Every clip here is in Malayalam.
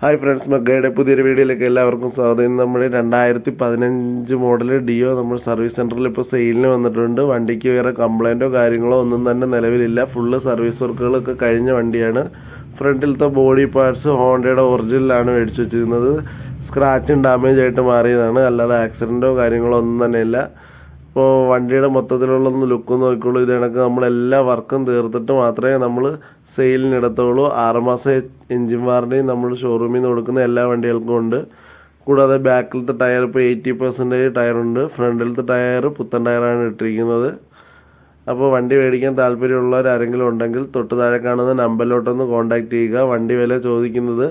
ഹായ് ഫ്രണ്ട്സ്, മഗ്ഗയുടെ പുതിയൊരു വീഡിയോയിലേക്ക് എല്ലാവർക്കും സ്വാഗതം. ഇന്ന് നമ്മുടെ 2015 മോഡൽ ഡിയോ നമ്മൾ സർവീസ് സെൻറ്ററിൽ ഇപ്പോൾ സെയിലിന് വന്നിട്ടുണ്ട്. വണ്ടിക്ക് വേറെ കംപ്ലൈൻറ്റോ കാര്യങ്ങളോ ഒന്നും തന്നെ നിലവിലില്ല. ഫുള്ള് സർവീസ് വർക്കുകളൊക്കെ കഴിഞ്ഞ വണ്ടിയാണ്. ഫ്രണ്ടിലത്തെ ബോഡി പാർട്സ് ഹോണ്ടയുടെ ഒറിജിനലാണ് മേടിച്ച് വെച്ചിരുന്നത്. സ്ക്രാച്ചും ഡാമേജ് ആയിട്ട് മാറിയതാണ്, അല്ലാതെ ആക്സിഡൻറ്റോ കാര്യങ്ങളോ ഒന്നും തന്നെ ഇല്ല. ഇപ്പോൾ വണ്ടിയുടെ മൊത്തത്തിലുള്ളൊന്ന് ലുക്ക് നോക്കിക്കോളൂ. ഇത് കണക്ക് നമ്മളെല്ലാ വർക്കും തീർത്തിട്ട് മാത്രമേ നമ്മൾ സെയിലിനെടുത്തുള്ളൂ. 6 മാസം എൻജിൻ വാറണ്ടിയും നമ്മൾ ഷോറൂമിൽ നിന്ന് കൊടുക്കുന്ന എല്ലാ വണ്ടികൾക്കും ഉണ്ട്. കൂടാതെ ബാക്കിലത്തെ ടയർ ഇപ്പോൾ 80% ടയറുണ്ട്. ഫ്രണ്ടിലത്തെ ടയർ പുത്തൻ ടയറാണ് ഇട്ടിരിക്കുന്നത്. അപ്പോൾ വണ്ടി മേടിക്കാൻ താല്പര്യമുള്ളവർ ആരെങ്കിലും ഉണ്ടെങ്കിൽ തൊട്ട് താഴെ കാണുന്ന നമ്പറിലോട്ടൊന്ന് കോൺടാക്റ്റ് ചെയ്യുക. വണ്ടി വില ചോദിക്കുന്നത്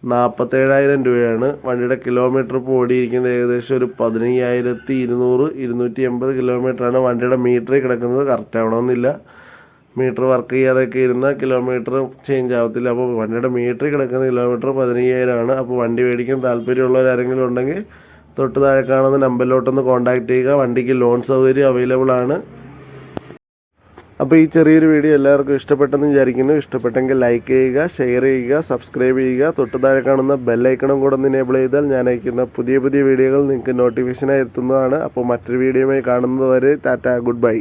47,000 രൂപയാണ്. വണ്ടിയുടെ കിലോമീറ്റർ ഇപ്പോൾ ഓടിയിരിക്കുന്നത് ഏകദേശം ഒരു 15,200-280 കിലോമീറ്ററാണ്. വണ്ടിയുടെ മീറ്ററിൽ കിടക്കുന്നത് കറക്റ്റ് ആവണമെന്നില്ല. മീറ്റർ വർക്ക് ചെയ്യാതെയൊക്കെ ഇരുന്നാൽ കിലോമീറ്റർ ചേഞ്ച് ആവത്തില്ല. അപ്പോൾ വണ്ടിയുടെ മീറ്ററിൽ കിടക്കുന്ന കിലോമീറ്റർ 15,000 ആണ്. അപ്പോൾ വണ്ടി മേടിക്കാൻ താല്പര്യമുള്ളവർ ആരെങ്കിലും ഉണ്ടെങ്കിൽ തൊട്ട് താഴെ കാണുന്ന നമ്പറിലോട്ടൊന്ന് കോൺടാക്റ്റ് ചെയ്യുക. വണ്ടിക്ക് ലോൺ സൗകര്യം അവൈലബിൾ ആണ്. അപ്പോൾ ഈ ചെറിയൊരു വീഡിയോ എല്ലാവർക്കും ഇഷ്ടപ്പെട്ടെന്ന് വിചാരിക്കുന്നു. ഇഷ്ടപ്പെട്ടെങ്കിൽ ലൈക്ക് ചെയ്യുക, ഷെയർ ചെയ്യുക, സബ്സ്ക്രൈബ് ചെയ്യുക. തൊട്ട് താഴെ കാണുന്ന ബെല്ലൈക്കണം കൂടെ ഒന്ന് എനേബിൾ ചെയ്താൽ ഞാൻ അയക്കുന്ന പുതിയ വീഡിയോകൾ നിങ്ങൾക്ക് നോട്ടിഫിക്കേഷനായി എത്തുന്നതാണ്. അപ്പോൾ മറ്റൊരു വീഡിയോയുമായി കാണുന്നത് വരെ ടാറ്റ, ഗുഡ് ബൈ.